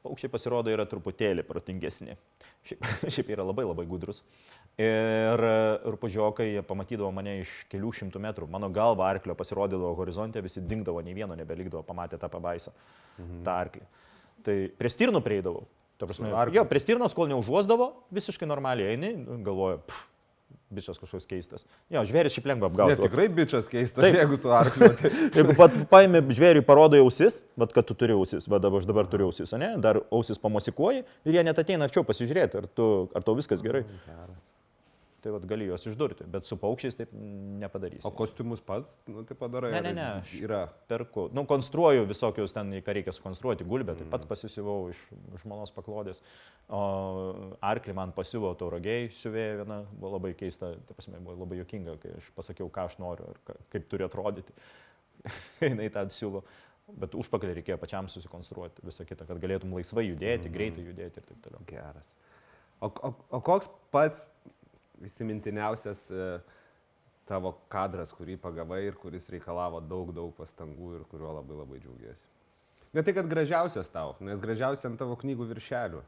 Paukščiai pasirodo yra truputėlį protingesni. Šiaip yra labai labai gudrus. Ir rupūžiokai pamatydavo mane iš kelių šimtų metrų. Mano galva arklio pasirodydavo horizonte, visi dingdavo, nei vieno nebelikdavo, pamatė tą pabaisą, tą arklį. Tai prie stirnų prieidavau. Jo, prie stirnos, kol neužuosdavo, visiškai normaliai eini, galvoju, bičias kažkoks keistas. Jo, žvėris šiaip lengva apgauti. Ne, tikrai bičias keistas, jeigu su arkliu. Jeigu paimi žvėriui, parodai ausis, bet kad tu turi ausis, bet aš dabar turiu ausis, ne? Dar ausis pamosikuoji ir jie net ateina arčiau pasižiūrėti, ar tau viskas gerai. Tai vat gali juos išdurti, bet su paukščiais taip nepadarysi. O kostiumus pats, tai padarai? Ne, yra. Perku. Konstruoju visokius ten, ką reikia sukonstruoti, gulbę, tai pats pasisiuvau iš žmonos paklodės. O arklį man pasiuvo Tauragiai siuvėja viena, buvo labai keista, tai prasme, buvo labai juokinga, kai aš pasakiau, ką aš noriu ir kaip turi atrodyti. Jinai tą siuvo, bet užpakalį reikėjo pačiam susikonstruoti visą kitą, kad galėtum laisvai judėti, greitai judėti ir taip toliau. Geras. O koks pats įsimintiniausias tavo kadras, kurį pagavai ir kuris reikalavo daug pastangų ir kuriuo labai labai džiaugiesi? Ne tai, kad gražiausias tau, nes gražiausia ant tavo knygų viršelių,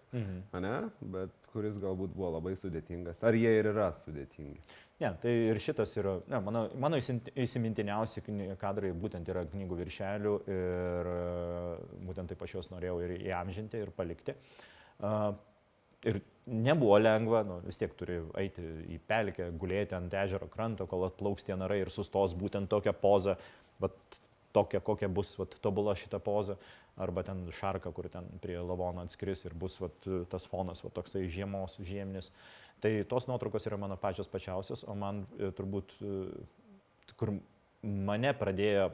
ne? Bet kuris galbūt buvo labai sudėtingas. Ar jie ir yra sudėtingi? Ne, tai ir šitas yra, mano įsimintiniausi kadrai būtent yra knygų viršelių ir būtent taip aš juos norėjau ir įamžinti ir palikti. Ir nebuvo lengva, vis tiek turi eiti į pelkę, gulėti ant ežero kranto, kol atplauks tie narai ir sustos būtent tokią pozą, bet tokia, kokia bus tobula šita poza, arba ten šarka, kur ten prie lavono atskris ir bus tas fonas toksai žieminis. Tai tos nuotraukos yra mano pačios pačiausios, o man turbūt, kur mane pradėjo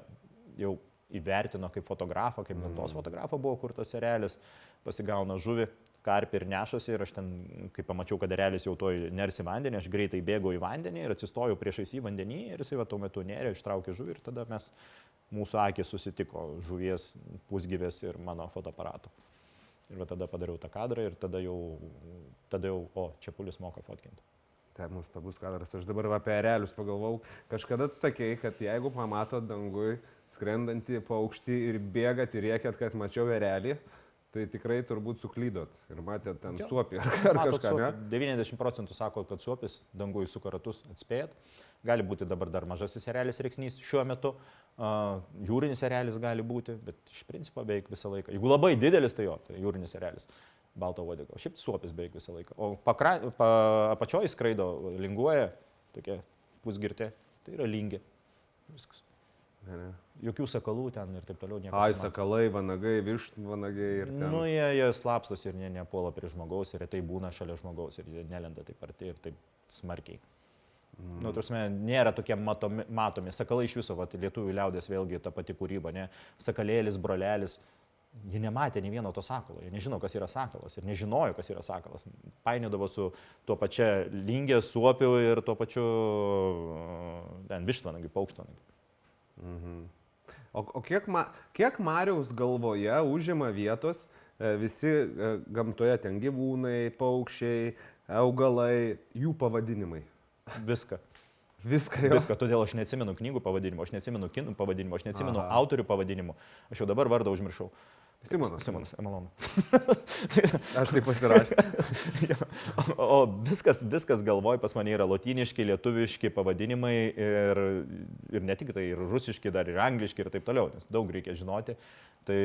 jau įvertino kaip fotografą, kaip gamtos fotografą buvo kurtas erelis, pasigauna žuvį, karpį ir nešasi ir aš ten, kai pamačiau, kad erelis jau toj nersi vandenį, aš greitai bėgau į vandenį ir atsistojau priešais į vandenį ir jisai tuo metu nerė, ištraukė žuvį ir tada mūsų akis susitiko žuvies, pusgyvės ir mano fotoaparato. Ir tada padariau tą kadrą ir tada jau, Čepulis moka fotkinti. Tai nuostabus kadras. Aš dabar apie erelius pagalvojau. Kažkada tu sakei, kad jeigu pamatot dangui skrendantį paukštį ir bėgat ir rėkiat, kad mačiau erelį, tai tikrai turbūt suklydot ir matėt ten suopį ar kažką, ne? 90% sako, kad suopis dangui suka ratus, atspėjat. Gali būti dabar dar mažasis erelis rėksnys šiuo metu, jūrinis erelis gali būti, bet iš principo beveik visą laiką. Jeigu labai didelis, tai tai jūrinis erelis, balto uodego. Šiaip suopis beveik visą laiką. O apačioj skraido, linguoja, tokie pusgirtė, tai yra lingi. Viskas. Ne. Jokių sakalų ten ir taip toliau. Sakalai, vanagai, vištvanagai ir ten. Jie slapstos ir nepuola prie žmogaus ir tai būna šalia žmogaus ir jie nelenda taip arti ir taip smarkiai. Nėra tokie matomi. Sakalai iš viso, lietuvių liaudės vėlgi ta pati kūryba, ne? Sakalėlis, brolelis. Jie nematė nei vieno to sakalo, jie nežino, kas yra sakalas ir nežinojo, kas yra sakalas. Painiodavo su tuo pačia lingė, suopiu ir tuo pačiu vištvanagiu, paukštvanagiu. O kiek Mariaus galvoje užima vietos visi gamtoje ten gyvūnai, paukščiai, augalai, jų pavadinimai? Viską. Viską, todėl aš neatsimenu knygų pavadinimų, aš neatsimenu kinų pavadinimų, aš neatsimenu autorių pavadinimų. Aš jau dabar vardą užmiršau. Simonas, Emalonu. Aš tai pasirašiau. O viskas galvoj pas mane yra lotyniški, lietuviški pavadinimai ir ne tik tai, ir rusiški, dar ir angliški ir taip toliau, nes daug reikia žinoti. Tai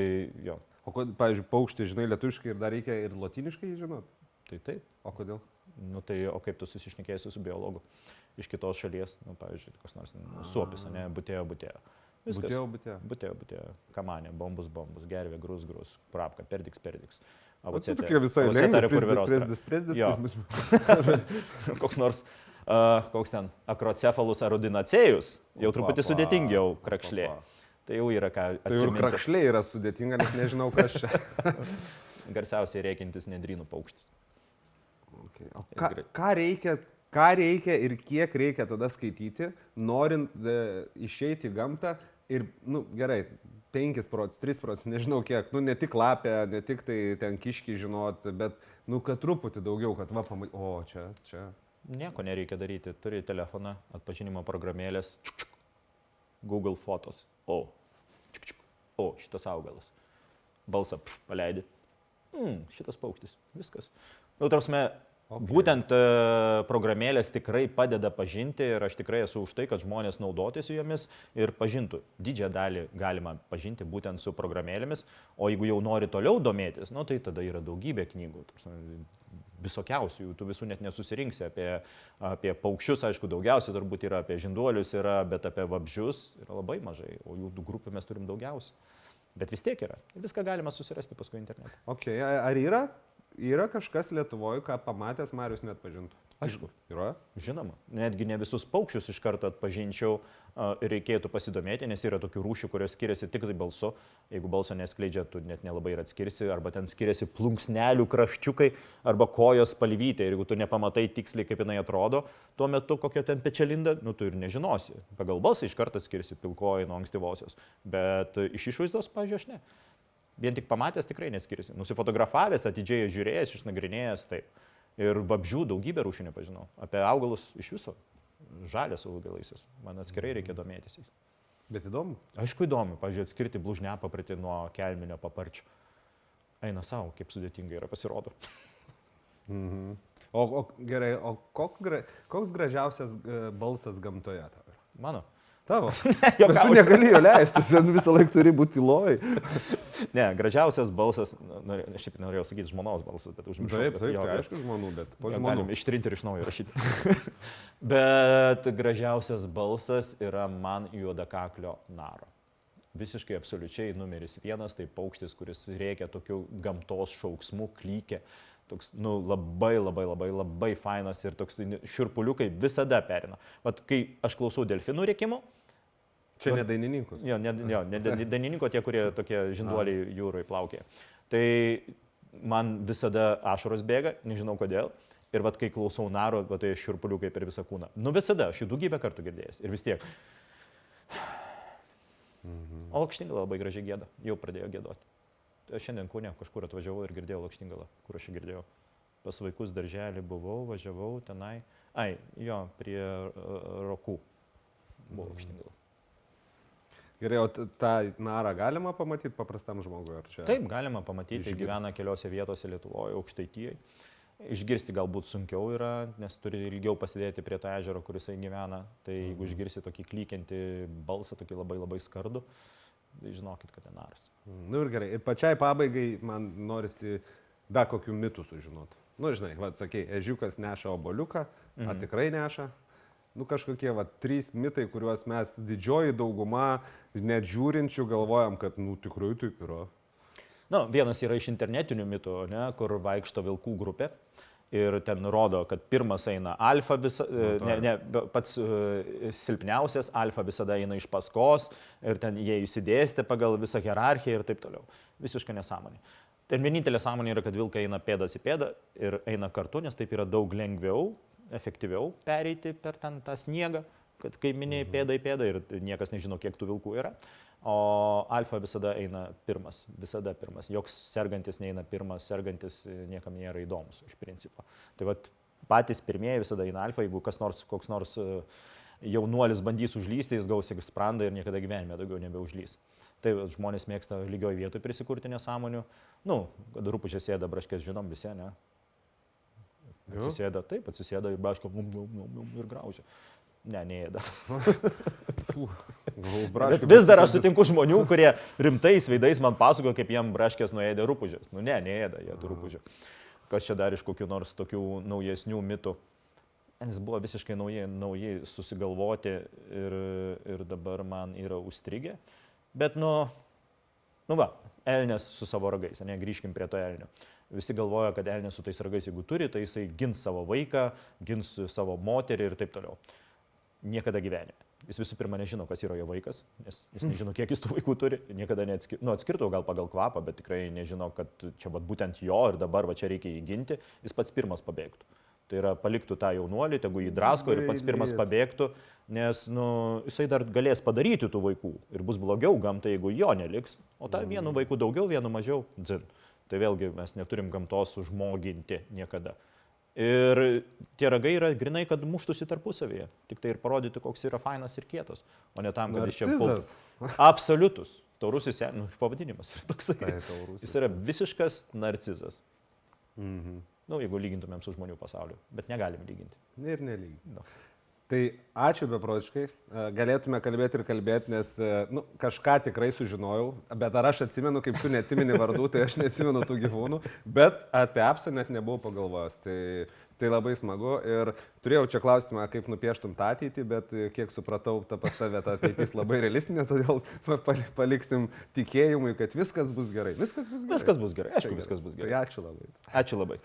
jo. O, pavyzdžiui, paukštį žinai lietuviškai ir dar reikia ir lotyniškai žinoti? Tai taip. O kodėl? Nu tai, o kaip tu susišnekėsi su biologu iš kitos šalies, nu, pavyzdžiui, kas nors suopis, ne, butėjo. Viskas. Butėjo. Kamanė, bombus, gervė, grus, prapka, perdiks. Tai tokia visai lengva, prezdis. Koks nors, koks ten, akrocefalus arodinacėjus, jau truputį sudėtingiau krakšlė. Tai jau yra ką atsiminti. Tai jau krakšlė yra sudėtinga, nes nežinau, kas čia. Garsiausiai reikintis nedrynų paukštis. Okay. O ką reikia ir kiek reikia tada skaityti, norint išeiti į gamtą ir, nu, gerai, 5%, 3%, nežinau kiek, nu, ne tik lapę, ne tik tai ten kiškį žinot, bet, nu, kad truputį daugiau, kad va, o, čia. Nieko nereikia daryti, turi telefoną, atpažinimo programėlės, Google fotos, o, šitas augalas, balsą paleidi, šitas paukštis, viskas. Nu, tarpsme, būtent programėlės tikrai padeda pažinti ir aš tikrai esu už tai, kad žmonės naudotųsi jomis ir pažintų. Didžiąją dalį galima pažinti būtent su programėlėmis, o jeigu jau nori toliau domėtis, nu, tai tada yra daugybė knygų, visokiausių, tu visų net nesusirinksi apie paukščius, aišku, daugiausiai turbūt yra apie žinduolius, bet apie vabzdžius yra labai mažai, o jų grupų mes turim daugiausiai. Bet vis tiek yra. Viską galima susirasti paskui internete. Okay. Ar yra kažkas Lietuvoje, ką pamatęs Marius net pažintų? Aišku. Yra? Žinoma. Netgi ne visus paukščius iš karto atpažinčiau, reikėtų pasidomėti, nes yra tokių rūšių, kurios skiriasi tik tai balsu. Jeigu balso neskleidžia, tu net nelabai ir atskirsi, arba ten skiriasi plunksnelių kraščiukai, arba kojos spalvytė. Ir jeigu tu nepamatai tiksliai, kaip jinai atrodo, tuo metu kokia ten pečialinda, nu tu ir nežinosi. Pagal balsą iš karto atskirsi pilkoji nuo ankstyvosios. Bet iš išvaizdos, pavyzdžiui, aš ne. Vien tik pamatęs tikrai neskirsi. Nusifotografavęs, atidžiai žiūrėjęs, išnagrinėjęs, taip. Ir vabzdžių daugybę rūšių nepažinau. Apie augalus iš viso. Žalės augalaisis. Man atskirai reikia domėtis jais. Bet įdomu? Aišku įdomu. Pavyzdžiui, atskirti blužniapaprotį nuo kelminio paparčio. Eina savo, kaip sudėtingai yra pasirodo. Mhm. O gerai, o koks gražiausias balsas gamtoje tavo yra? Mano. Tavo. Bet tu negali jo leisti, visą laiką turi būti tyloj. Ne, gražiausias balsas, aš šiaip norėjau sakyti žmonos balsas, bet užmiršau. Taip, tai aišku žmonų, bet po žmonų. Galim ištrinti ir iš naujo rašyti. Bet gražiausias balsas yra man juodakaklio naro. Visiškai absoliučiai numeris 1, tai paukštis, kuris rėkia tokiu gamtos šauksmu, klykia. Toks, nu, labai fainas ir toks šiurpuliukai visada perina. Vat kai aš klausau delfinų rėkimų. Čia ne dainininkus. Jo, ne dainininko, tie, kurie tokie žinduoliai jūroje plaukia. Tai man visada ašaros bėga, nežinau kodėl. Ir vat kai klausau naro, tai šiurpuliukai per visą kūną. Nu visada, aš jų daugybę kartų girdėjęs. Ir vis tiek. O lakštingala labai gražiai gieda, jau pradėjo giedoti. Aš šiandien Kaune kažkur atvažiavau ir girdėjau lakštingalą, kur aš jį girdėjau. Pas vaikus darželį buvau, važiavau tenai. Prie Rokų buvo lakštingala. Gerai, o tą narą galima pamatyti paprastam žmogui? Taip, galima pamatyti, gyvena keliose vietose Lietuvoje, Aukštaitijoje. Išgirsti galbūt sunkiau yra, nes turi ilgiau pasidėti prie to ežero, kuris gyvena. Tai jeigu išgirsti tokį klykiantį balsą, tokį labai skardų, tai žinokit, kad ten naras. Nu ir gerai, ir pačiai pabaigai man norisi dar kokių mitų sužinoti. Nu, žinai, sakei, ežiukas neša oboliuką, ar tikrai neša? Nu, kažkokie 3 mitai, kuriuos mes didžioji dauguma, net žiūrinčių, galvojam, kad, nu, tikrai taip yra. Nu, vienas yra iš internetinių mitų, kur vaikšto vilkų grupė. Ir ten rodo, kad pirmas eina alfa, pats silpniausias, alfa visada eina iš paskos ir ten jie įsidėstė pagal visą hierarchiją ir taip toliau. Visiška nesąmonė. Ten vienintelė sąmonė yra, kad vilkai eina pėdas į pėdą ir eina kartu, nes taip yra daug lengviau, efektyviau pereiti per ten tą sniegą, kad kai minėjai pėdą į pėdą ir niekas nežino, kiek tų vilkų yra. O alfa visada eina pirmas, visada pirmas. Joks sergantis neina pirmas, sergantis niekam nėra įdomus iš principo. Tai vat patys pirmieji visada eina alfa, jeigu koks nors jaunuolis bandys užlysti, jis gaus sprandą ir niekada gyvenime daugiau nebeužlys. Tai žmonės mėgsta lygioj vietoj prisikurti nesąmonių. Nu, kad rupūžė sėda braškės, žinom visi, ne? Atsisėda ir braško ir graužia. Ne, neėda. Bet vis dar aš sutinku žmonių, kurie rimtais veidais man pasakoja, kaip jiem braškės nuėdė rupūžės. Nu ne, neėda jie tų rupūžių. kas čia dar iš kokių nors tokių naujesnių mitų. Nes buvo visiškai nauji susigalvoti ir dabar man yra užstrigę. Bet nu va, elnias su savo ragais, ne, grįžkim prie to elnio. Visi galvoja, kad elnias su tais ragais, jeigu turi, tai jisai gins savo vaiką, gins savo moterį ir taip toliau. Niekada gyvenime. Jis visų pirma nežino, kas yra jo vaikas, nes jis nežino, kiek jis tų vaikų turi, niekada atskirtų gal pagal kvapą, bet tikrai nežino, kad čia būtent jo ir dabar čia reikia jį ginti, jis pats pirmas pabėgtų. Tai yra paliktų tą jaunuolį, tegu jį drasko ir pats pirmas pabėgtų, nes jisai dar galės padaryti tų vaikų ir bus blogiau gamtai, jeigu jo neliks, o tą vienu vaikų daugiau, vienu mažiau, dzin. Tai vėlgi mes neturim gamtos užmoginti niekada. Ir tie ragai yra grinai, kad muštųsi tarpusavyje, tik tai ir parodyti, koks yra fainas ir kietas, o ne tam, kad jis čia pultų. Absoliutus. Taurusis, pavadinimas yra toksai. Jis yra visiškas narcizas. Jeigu lygintumėm su žmonių pasauliu, bet negalim lyginti. Ir nelyginti. No. Tai ačiū beprotiškai, galėtume kalbėti ir kalbėti, nes kažką tikrai sužinojau, bet ar aš atsimenu, kaip tu neatsimeni vardų, tai aš neatsimenu tų gyvūnų, bet apie apsą net nebuvau pagalvojęs. Tai labai smagu ir turėjau čia klausimą, kaip nupieštum tą ateitį, bet kiek supratau, pas tave ta ateitis labai realistinė, todėl paliksim tikėjimui, kad viskas bus gerai. Viskas bus gerai. Viskas bus gerai, aišku, viskas bus gerai. Tai ačiū labai. Ačiū labai.